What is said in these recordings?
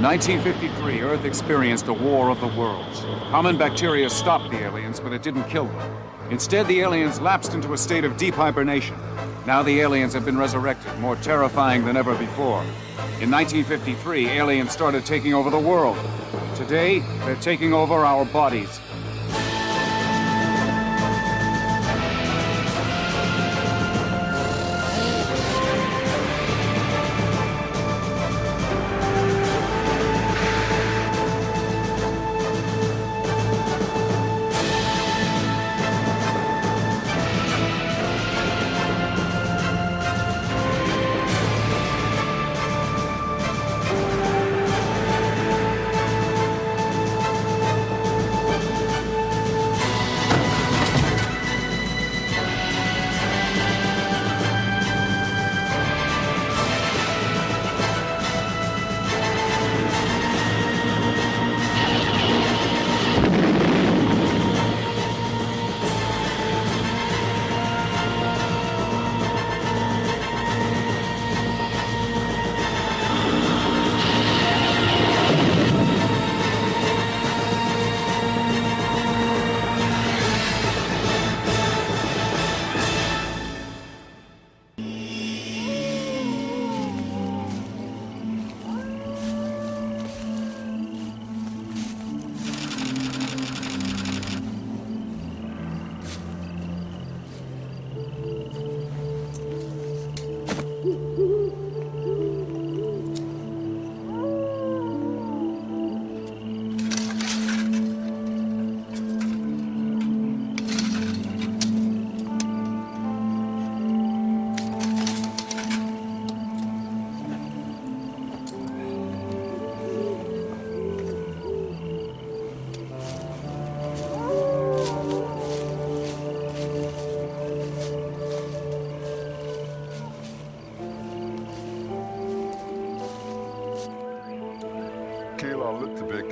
In 1953, Earth experienced a war of the worlds. Common bacteria stopped the aliens, but it didn't kill them. Instead, the aliens lapsed into a state of deep hibernation. Now the aliens have been resurrected, more terrifying than ever before. In 1953, aliens started taking over the world. Today, they're taking over our bodies.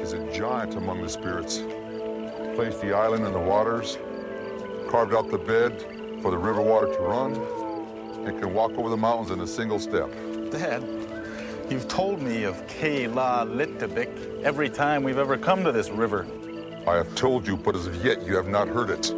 is a giant among the spirits. Placed the island in the waters, carved out the bed for the river water to run, and can walk over the mountains in a single step. Dad, you've told me of Kayla Littavik every time we've ever come to this river. I have told you, but as of yet you have not heard it.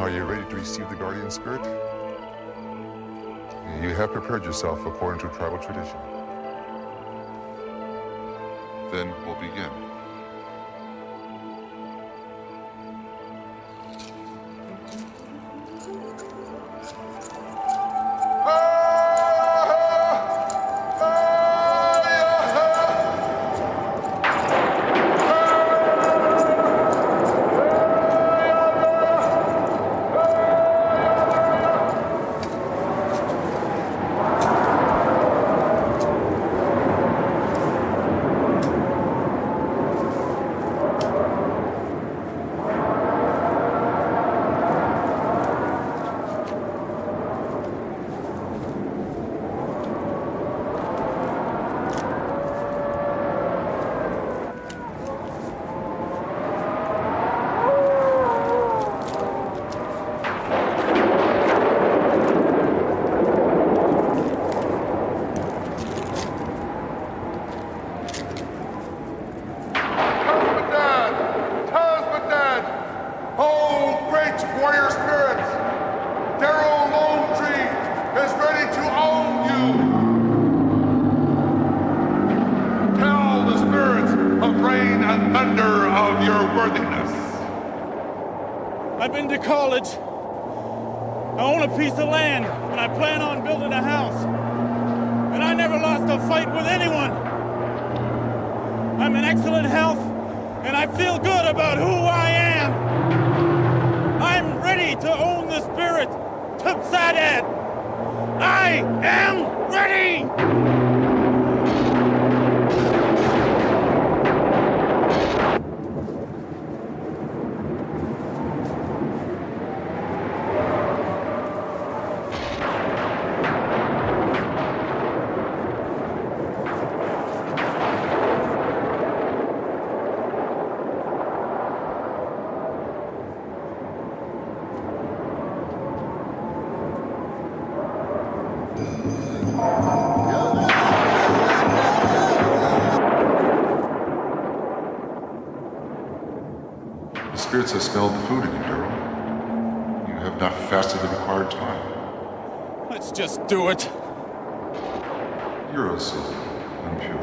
Are you ready to receive the guardian spirit? You have prepared yourself according to tribal tradition. Then we'll begin. I've been to college. I own a piece of land, and I plan on building a house. And I never lost a fight with anyone. I'm in excellent health, and I feel good about who I am. I'm ready to own the spirit of Sadad. I am ready! The spirits have smelled the food in you, Daryl. You have not fasted the required time. Let's just do it. You're also impure.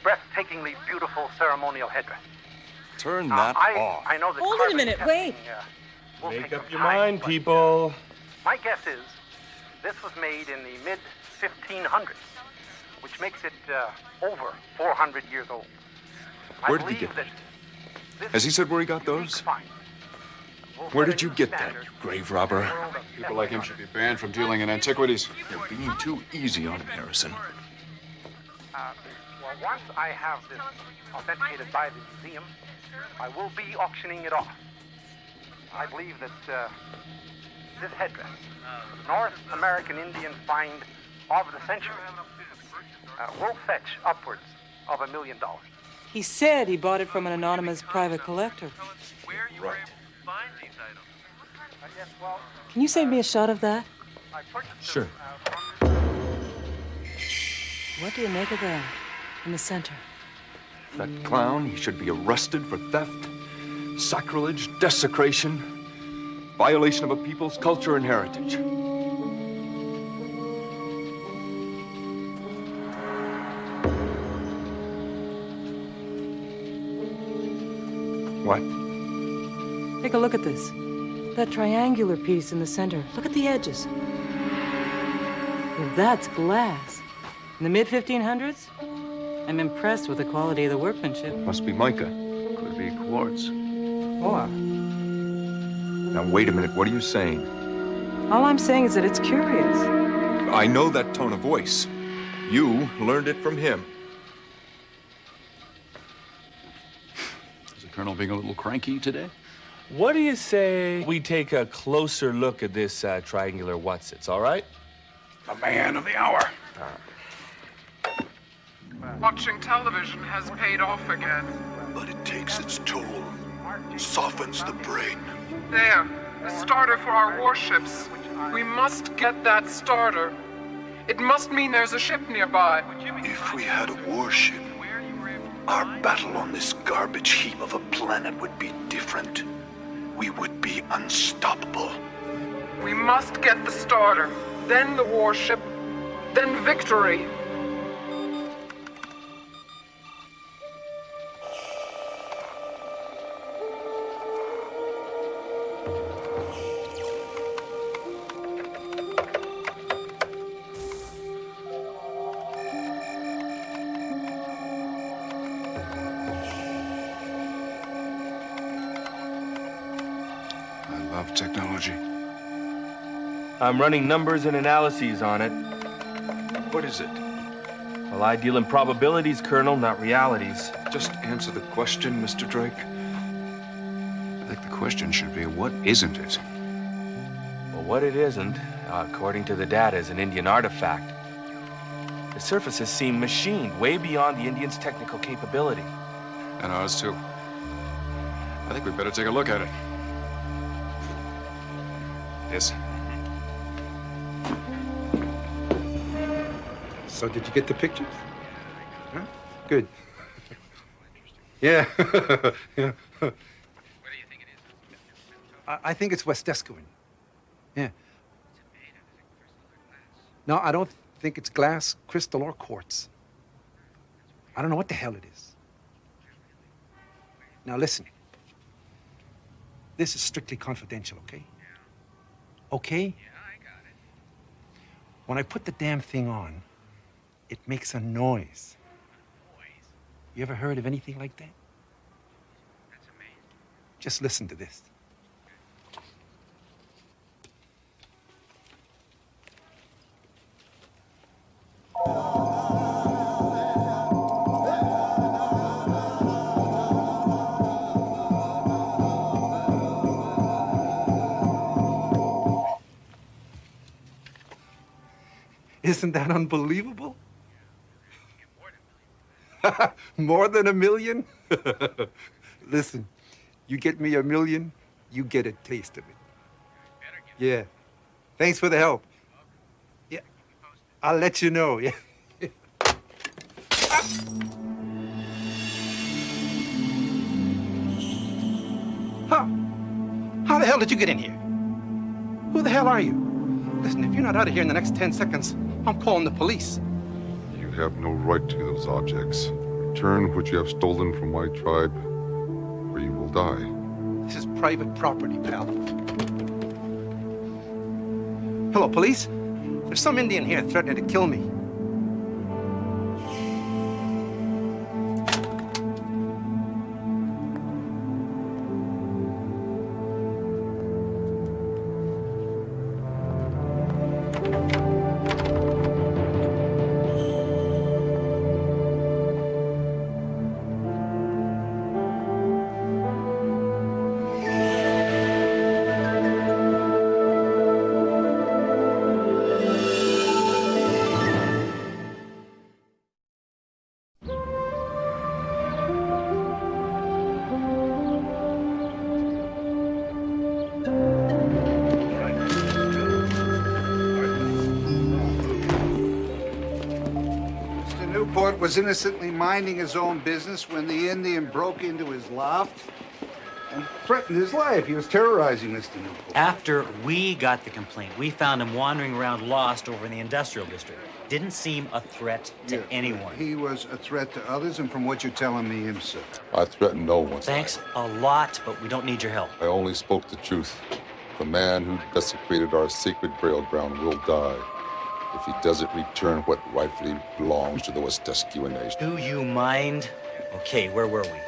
Breathtakingly beautiful ceremonial headdress. Turn that off. I know that. Hold it a minute, wait. Make up your mind, people. My guess is this was made in the mid-1500s, which makes it over 400 years old. Where did he get that? Has he said where he got those? Where did you get that, you grave robber? People like him should be banned from dealing in antiquities. You're being too easy on him, Harrison. Well, once I have this authenticated by the museum, I will be auctioning it off. I believe that this headdress, the North American Indian find of the century, will fetch upwards of $1 million. He said he bought it from an anonymous private collector. Right. Can you save me a shot of that? Sure. What do you make of that in the center? That clown, he should be arrested for theft, sacrilege, desecration, violation of a people's culture and heritage. What? Take a look at this. That triangular piece in the center. Look at the edges. Well, that's glass. In the mid-1500s? I'm impressed with the quality of the workmanship. Must be mica. Could be quartz. Or, Now, wait a minute. What are you saying? all I'm saying is that it's curious. I know that tone of voice. You learned it from him. Is the Colonel being a little cranky today? What do you say we take a closer look at this triangular whatsits, all right? The man of the hour. Watching television has paid off again. But it takes its toll, softens the brain. There, the starter for our warships. We must get that starter. It must mean there's a ship nearby. If we had a warship, our battle on this garbage heap of a planet would be different. We would be unstoppable. We must get the starter, then the warship, then victory. Of technology. I'm running numbers and analyses on it. What is it? Well, I deal in probabilities, Colonel, not realities. Just answer the question, Mr. Drake. I think the question should be, what isn't it? Well, what it isn't, according to the data, is an Indian artifact. The surfaces seem machined, way beyond the Indians' technical capability. And ours, too. I think we'd better take a look at it. Yes. So did you get the pictures? Huh? Good. Yeah. Yeah. What do you think it is? I think it's West Escoin. Yeah. No, I don't think it's glass, crystal, or quartz. I don't know what the hell it is. Now listen. This is strictly confidential, okay? Okay? Yeah, I got it. When I put the damn thing on, it makes a noise. You ever heard of anything like that? That's amazing. Just listen to this. Isn't that unbelievable? More than a million? Listen, you get me $1 million, you get a taste of it. Yeah. Thanks for the help. Yeah. I'll let you know. Yeah. Huh? How the hell did you get in here? Who the hell are you? Listen, if you're not out of here in the next 10 seconds, I'm calling the police. You have no right to those objects. Return what you have stolen from my tribe, or you will die. This is private property, pal. Hello, police? There's some Indian here threatening to kill me. Was innocently minding his own business when the Indian broke into his loft and threatened his life. He was terrorizing Mr. Newport. After we got the complaint, we found him wandering around lost over in the industrial district. Didn't seem a threat to anyone. He was a threat to others, and from what you're telling me, himself. I threatened no one. Thanks a lot, but we don't need your help. I only spoke the truth. The man who desecrated our sacred burial ground will die if he doesn't return what rightfully belongs to the West Escoin nation. Do you mind? Okay, where were we?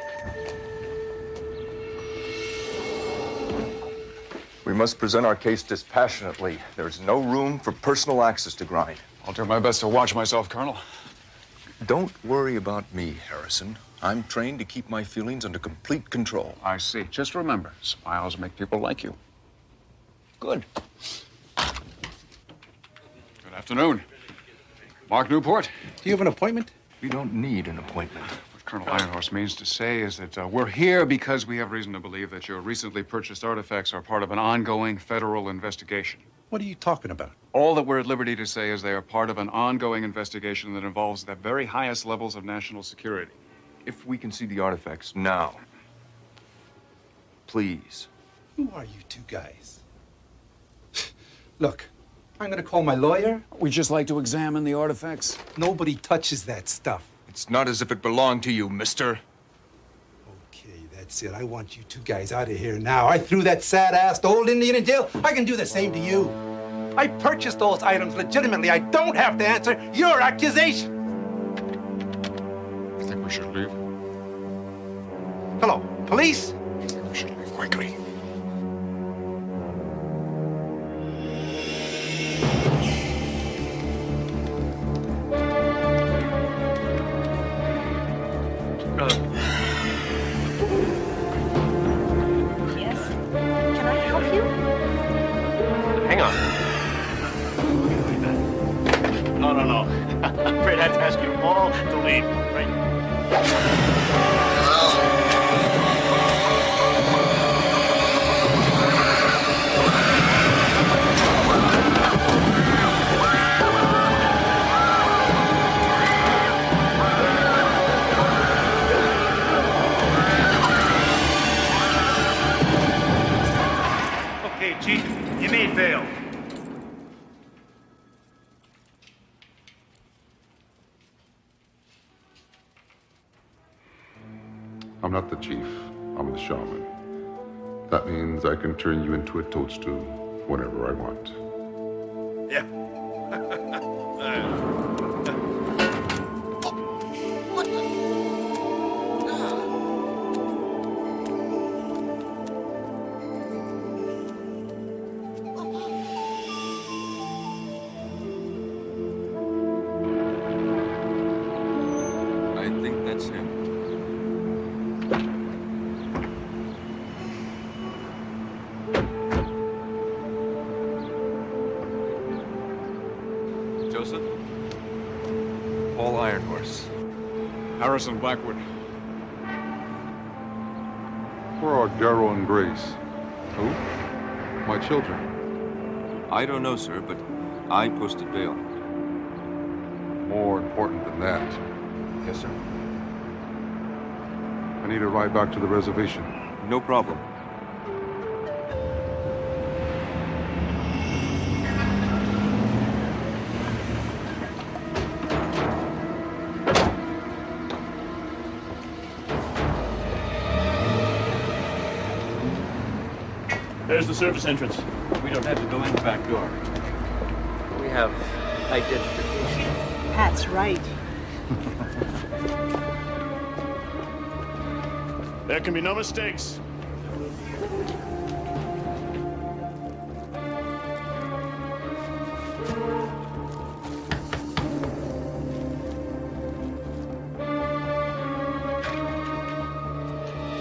We must present our case dispassionately. There is no room for personal axes to grind. I'll do my best to watch myself, Colonel. Don't worry about me, Harrison. I'm trained to keep my feelings under complete control. I see. Just remember, smiles make people like you. Good. Good afternoon. Mark Newport. Do you have an appointment? We don't need an appointment. What Colonel Ironhorse means to say is that we're here because we have reason to believe that your recently purchased artifacts are part of an ongoing federal investigation. What are you talking about? All that we're at liberty to say is they are part of an ongoing investigation that involves the very highest levels of national security. If we can see the artifacts now, please. Who are you two guys? Look, I'm gonna call my lawyer. We'd just like to examine the artifacts. Nobody touches that stuff. It's not as if it belonged to you, mister. Okay, that's it. I want you two guys out of here now. I threw that sad-assed old Indian in jail. I can do the same to you. I purchased those items legitimately. I don't have to answer your accusation. I think we should leave. Hello, police? I think we should leave quickly. Yes? Can I help you? Hang on. No. I'm afraid I have to ask you all to leave. Right? Okay, Chief, you may bail. I'm not the chief. I'm the shaman. That means I can turn you into a toadstool whenever I want. Yeah. I think that's him. Joseph? Paul Ironhorse. Harrison Blackwood. Where are Darrow and Grace? Who? My children. I don't know, sir, but I posted bail. More important than that, Yes, sir. I need a ride back to the reservation. No problem. There's the service entrance. We don't have to go in the back door. We have identification. That's right. There can be no mistakes.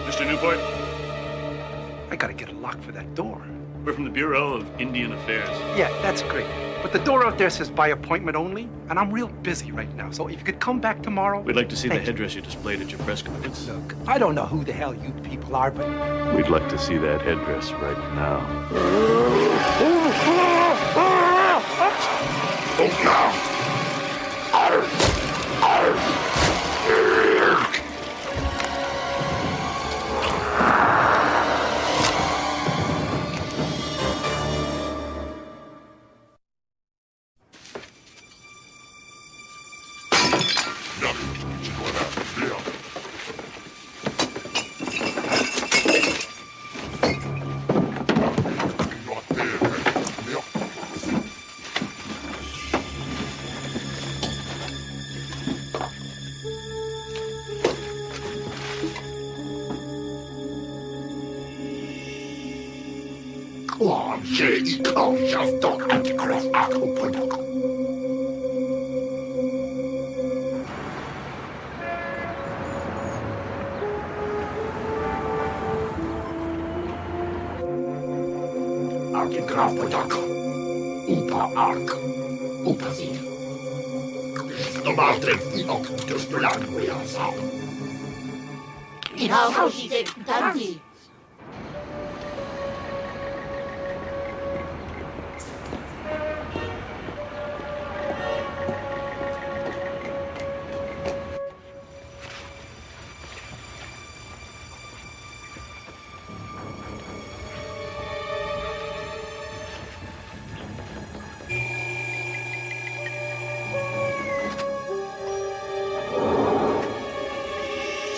Mr. Newport, I gotta get a lock for that door. we're from the Bureau of Indian Affairs. Yeah, that's great. But the door out there says by appointment only, and I'm real busy right now. So if you could come back tomorrow. We'd like to see the Thank you. headdress you displayed at your press conference. Look, I don't know who the hell you people are, but We'd like to see that headdress right now.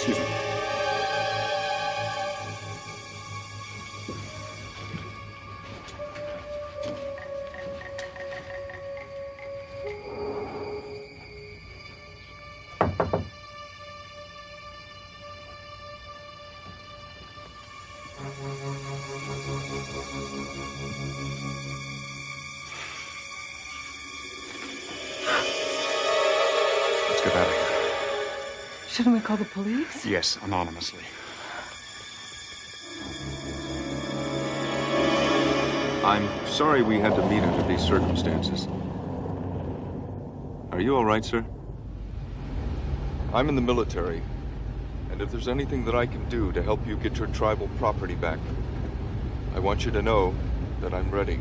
Excuse me. Let's get out of here. Shouldn't we call the police? Yes, anonymously. I'm sorry we had to meet under these circumstances. Are you all right, sir? I'm in the military, and if there's anything that I can do to help you get your tribal property back, I want you to know that I'm ready.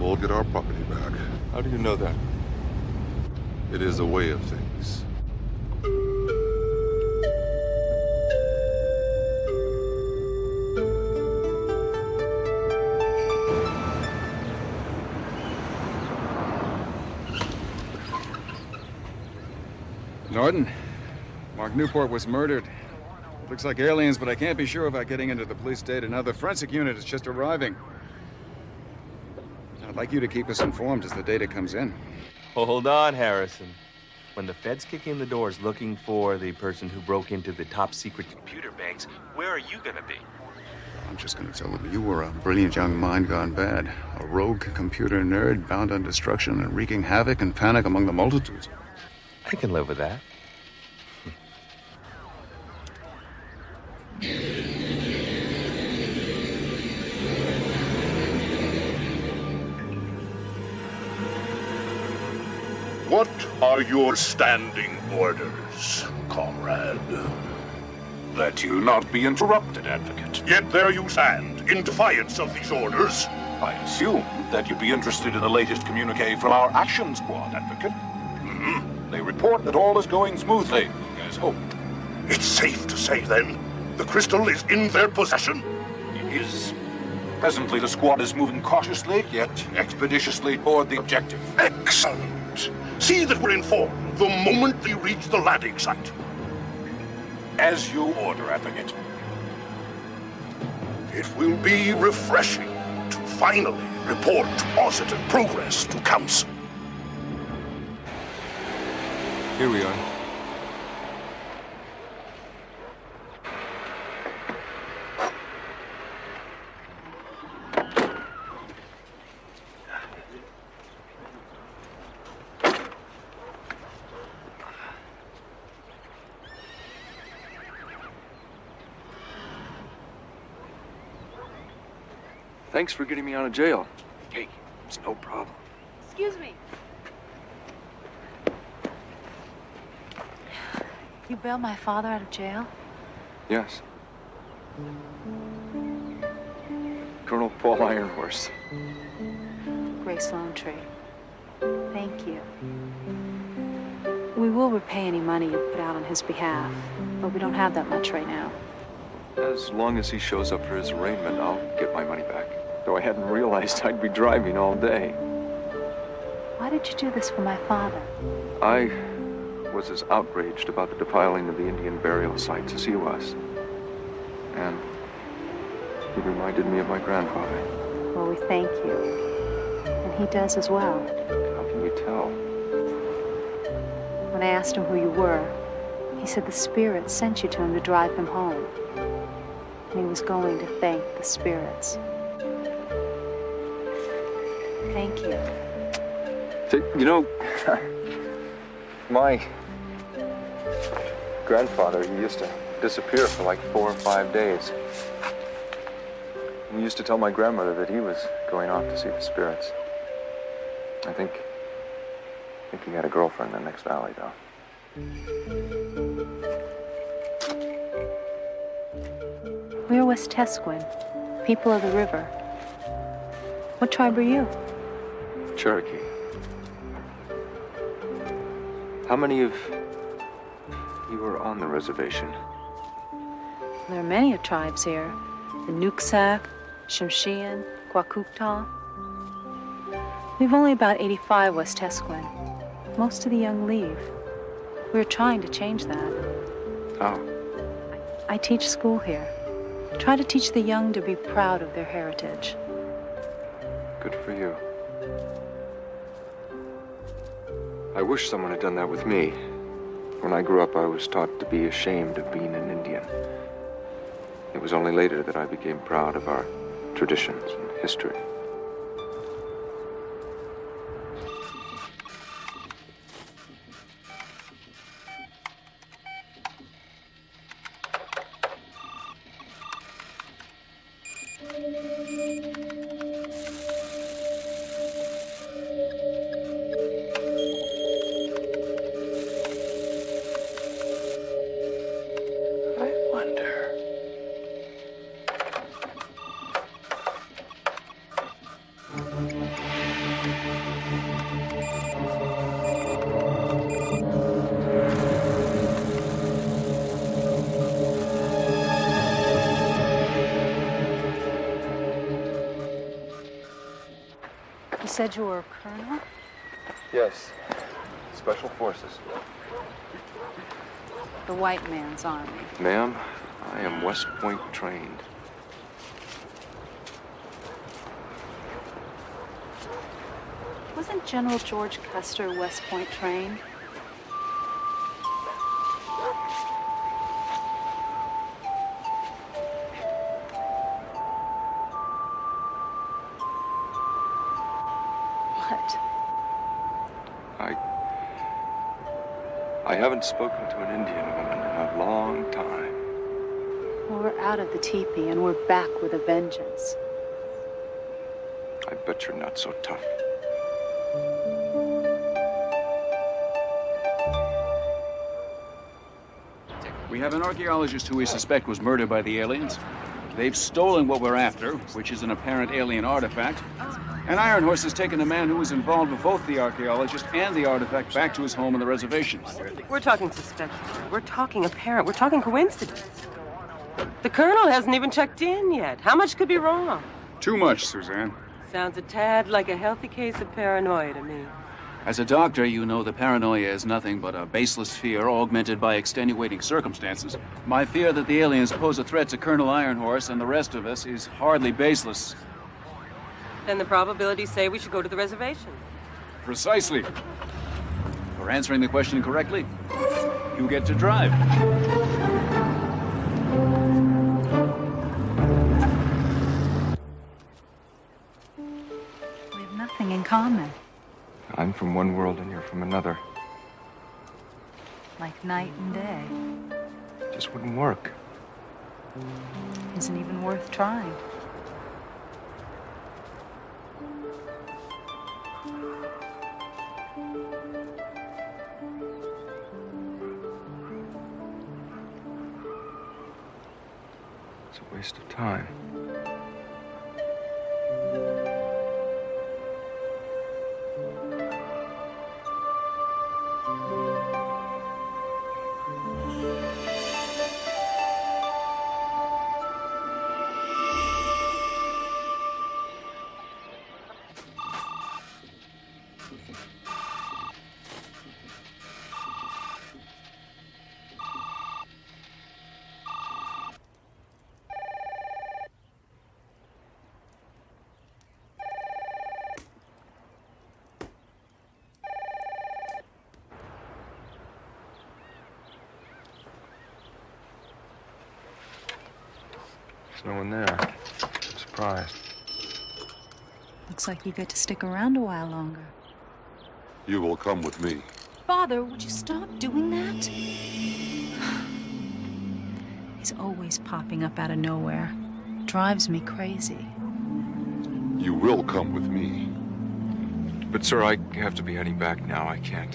We'll get our property back. How do you know that? It is a way of things. Norton, Mark Newport was murdered. Looks like aliens, but I can't be sure about getting into the police data now. The forensic unit is just arriving. I'd like you to keep us informed as the data comes in. Hold on, Harrison. When the feds kick in the doors looking for the person who broke into the top secret computer banks, where are you gonna be? I'm just gonna tell them you were a brilliant young mind gone bad. A rogue computer nerd bound on destruction and wreaking havoc and panic among the multitudes. I can live with that. What are your standing orders, comrade? That you not be interrupted, Advocate. Yet there you stand, in defiance of these orders. I assume that you be interested in the latest communique from our action squad, Advocate. They report that all is going smoothly, as hoped. It's safe to say, then, the crystal is in their possession? It is. Presently, the squad is moving cautiously, yet expeditiously toward the objective. Excellent. See that we're informed the moment they reach the landing site. As you order, Advocate. It will be refreshing to finally report positive progress to Council. Here we are. Thanks for getting me out of jail. Hey, it's no problem. Excuse me. You bailed my father out of jail? Yes. Colonel Paul Ironhorse. Grace Lone Tree. Thank you. We will repay any money you put out on his behalf, but we don't have that much right now. As long as he shows up for his arraignment, I'll get my money back. Though I hadn't realized I'd be driving all day. Why did you do this for my father? I was as outraged about the defiling of the Indian burial sites as he was. And he reminded me of my grandfather. Well, we thank you. And he does as well. How can you tell? When I asked him who you were, he said the spirits sent you to him to drive him home. And he was going to thank the spirits. Thank you. You know, my grandfather, he used to disappear for like 4 or 5 days. He used to tell my grandmother that he was going off to see the spirits. I think he had a girlfriend in the next valley, though. We're Westesquin, people of the river. What tribe are you? Cherokee. How many of you were on the reservation? There are many tribes here. The Nooksack, Tsimshian, Quakuuktaw. We've only about 85 Westesquin. Most of the young leave. We're trying to change that. How? I teach school here. Try to teach the young to be proud of their heritage. Good for you. I wish someone had done that with me. When I grew up, I was taught to be ashamed of being an Indian. It was only later that I became proud of our traditions and history. said you were a colonel? Yes. Special Forces. The white man's army. Ma'am, I am West Point trained. Wasn't General George Custer West Point trained? I haven't spoken to an Indian woman in a long time. Well, we're out of the teepee and we're back with a vengeance. I bet you're not so tough. We have an archaeologist who we suspect was murdered by the aliens. They've stolen what we're after, which is an apparent alien artifact. And Iron Horse has taken a man who was involved with both the archaeologist and the artifact back to his home in the reservation. We're talking suspect. We're talking apparent. We're talking coincidence. The colonel hasn't even checked in yet. How much could be wrong? Too much, Suzanne. Sounds a tad like a healthy case of paranoia to me. As a doctor, you know the paranoia is nothing but a baseless fear augmented by extenuating circumstances. My fear that the aliens pose a threat to Colonel Iron Horse and the rest of us is hardly baseless. Then the probabilities say we should go to the reservation. Precisely. For answering the question correctly, you get to drive. We have nothing in common. I'm from one world and you're from another. Like night and day. Just wouldn't work. Isn't even worth trying. It's a waste of time. There's no one there. I'm surprised. Looks like you get to stick around a while longer. You will come with me. Father, would you stop doing that? He's always popping up out of nowhere. Drives me crazy. You will come with me. But, sir, I have to be heading back now. I can't.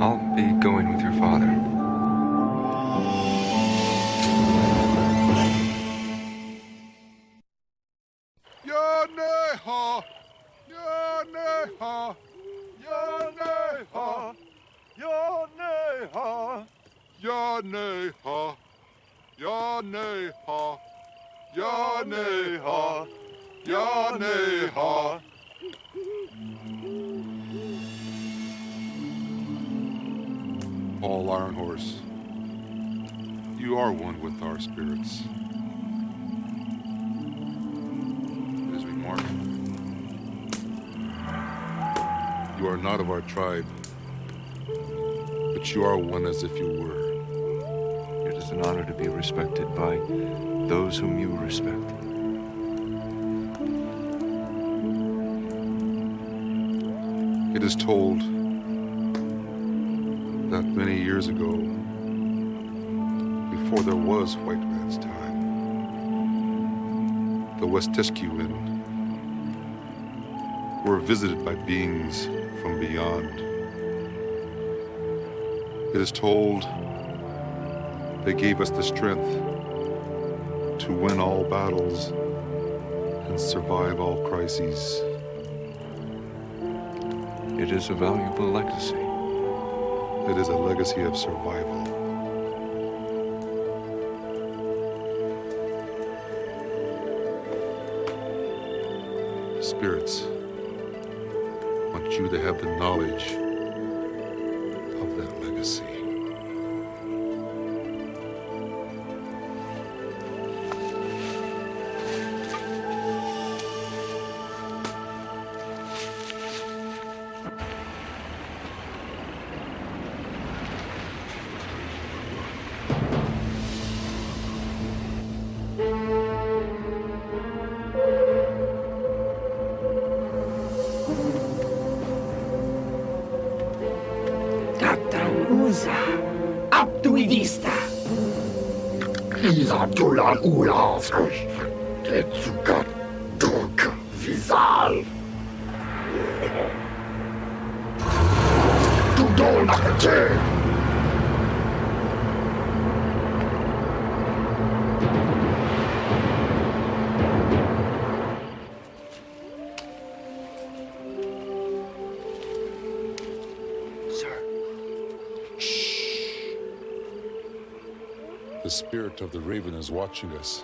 I'll be going with your father. Yaneha! Yaneha! Yaneha! Yaneha! Yaneha! Yaneha! Yaneha! Yaneha! All Iron Horse, you are one with our spirits. As we mark, you are not of our tribe, but you are one as if you were. It is an honor to be respected by those whom you respect. It is told that many years ago, before there was white man's time, the Westiscuan were visited by beings from beyond. It is told they gave us the strength to win all battles and survive all crises. It is a valuable legacy. It is a legacy of survival. spirits want you to have the knowledge of that legacy. Abduidista. Isa tulan ulavskos. Tetsukat tok vizal. Tudonakate. The spirit of the raven is watching us.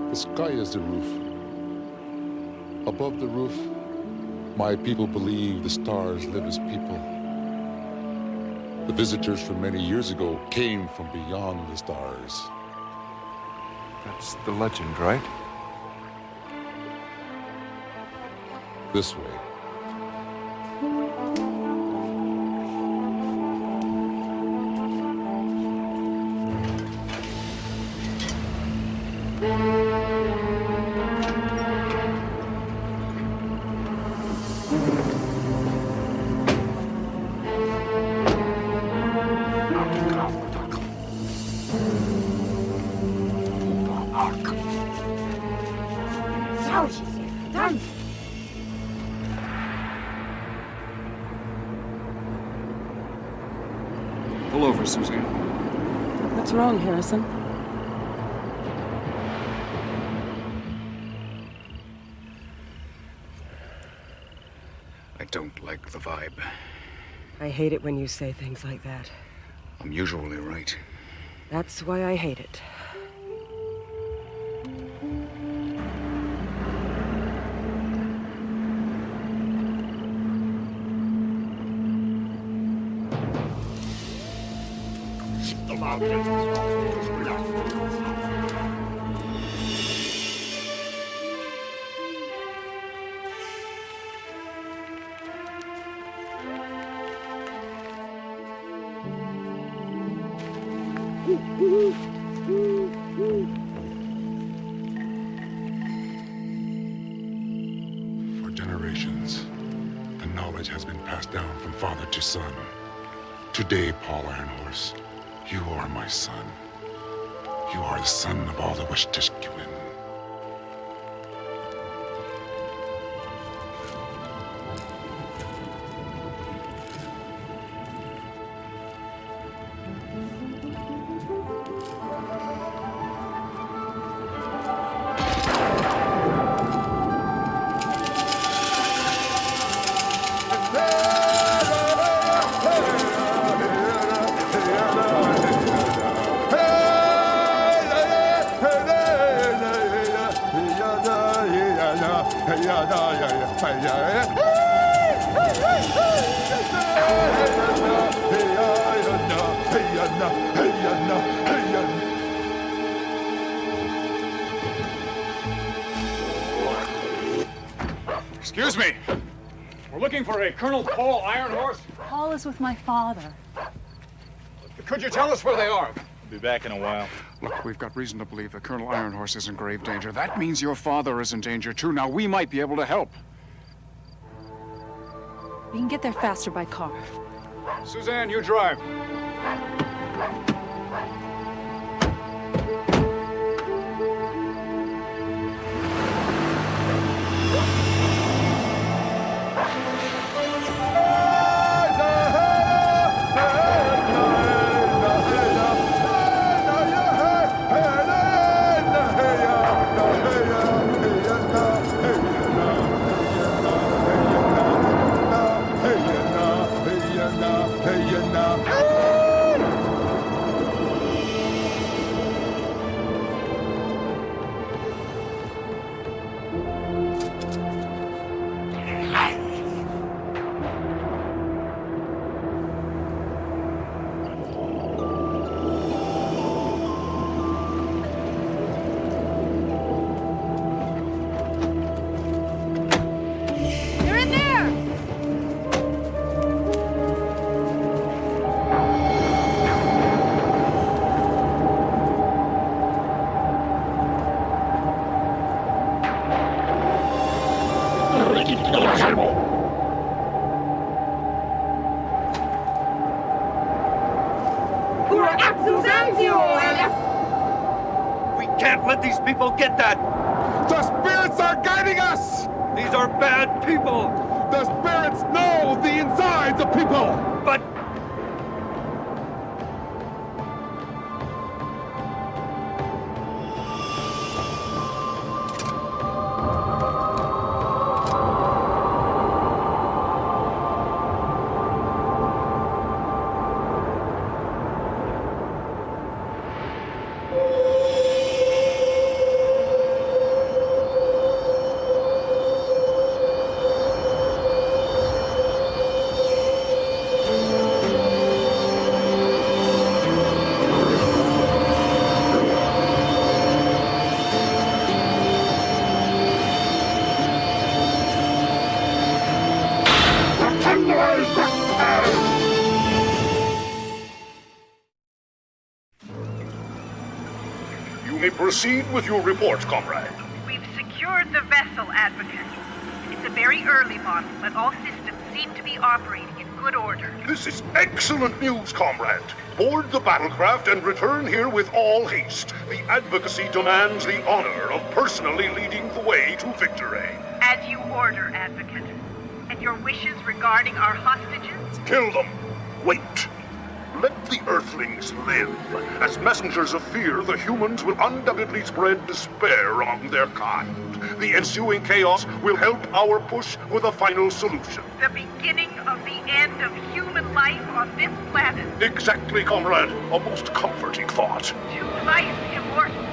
The sky is the roof. Above the roof, my people believe the stars live as people. The visitors from many years ago came from beyond the stars. That's the legend, right? This way. Pull over, Suzanne. What's wrong, Harrison? I don't like the vibe. I hate it when you say things like that. I'm usually right. That's why I hate it. For generations, the knowledge has been passed down from father to son. Today, Paul Ironhorse, you are my son. You are the son of all the Wishtishkiwin. Excuse me. We're looking for a Colonel Paul Ironhorse. Paul is with my father. Could you tell us where they are? Be back in a while. Look, we've got reason to believe that Colonel Ironhorse is in grave danger. That means your father is in danger, too. Now, we might be able to help. We can get there faster by car. Suzanne, you drive. We can't let these people get that! The spirits are guiding us! These are bad people! The spirits know the insides of people! But proceed with your report, comrade. We've secured the vessel, Advocate. It's a very early model, but all systems seem to be operating in good order. This is excellent news, comrade. Board the battlecraft and return here with all haste. The Advocacy demands the honor of personally leading the way to victory. As you order, Advocate. And your wishes regarding our hostages? Kill them. Wait. Let the Earthlings live. As messengers of fear, the humans will undoubtedly spread despair among their kind. The ensuing chaos will help our push for the final solution. The beginning of the end of human life on this planet. Exactly, comrade. A most comforting thought. To life immortal.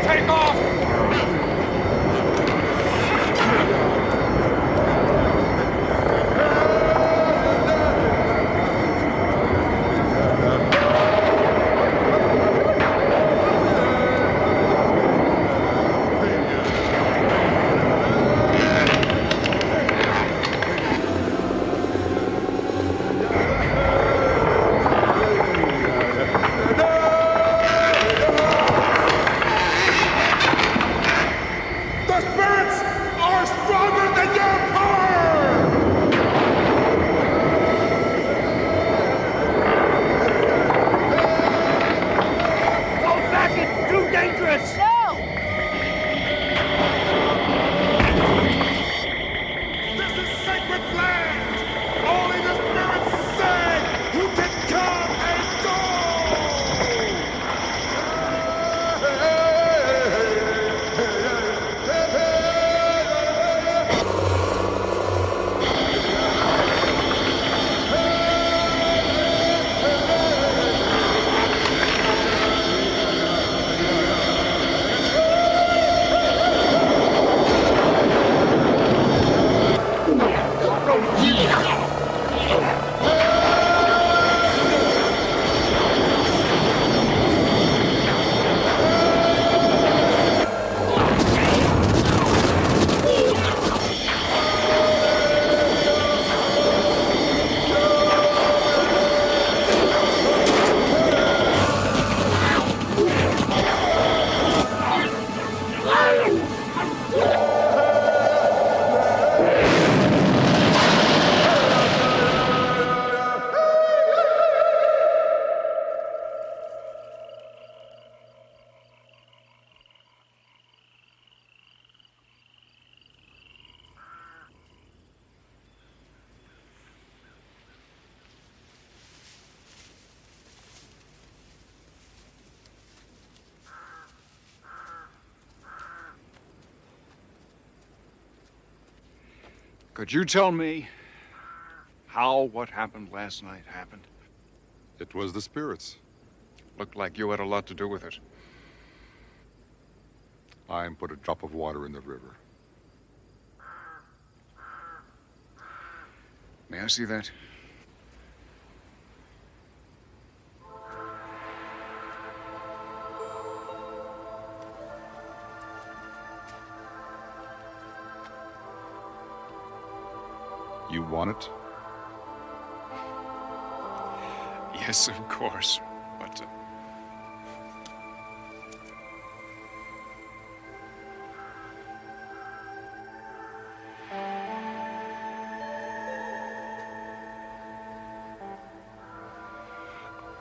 Take off! Could you tell me how what happened last night happened? It was the spirits. Looked like you had a lot to do with it. I put a drop of water in the river. May I see that? You want it? Yes, of course, but...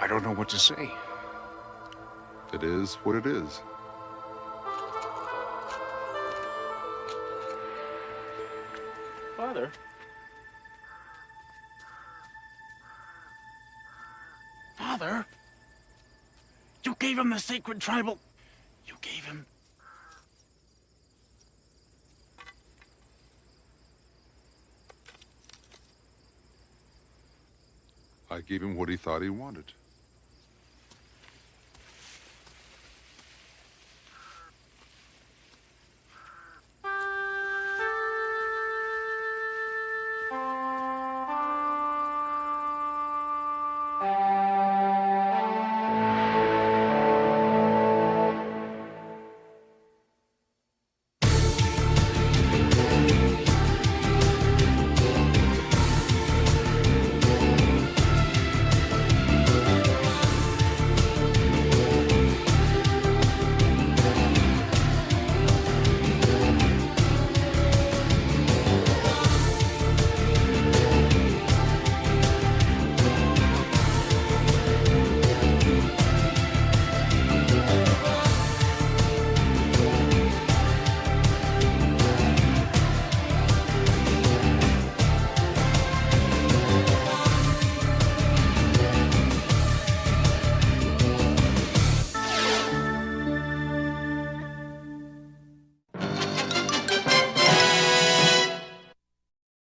I don't know what to say. It is what it is. Father? Father? You gave him the sacred tribal... You gave him... I gave him what he thought he wanted.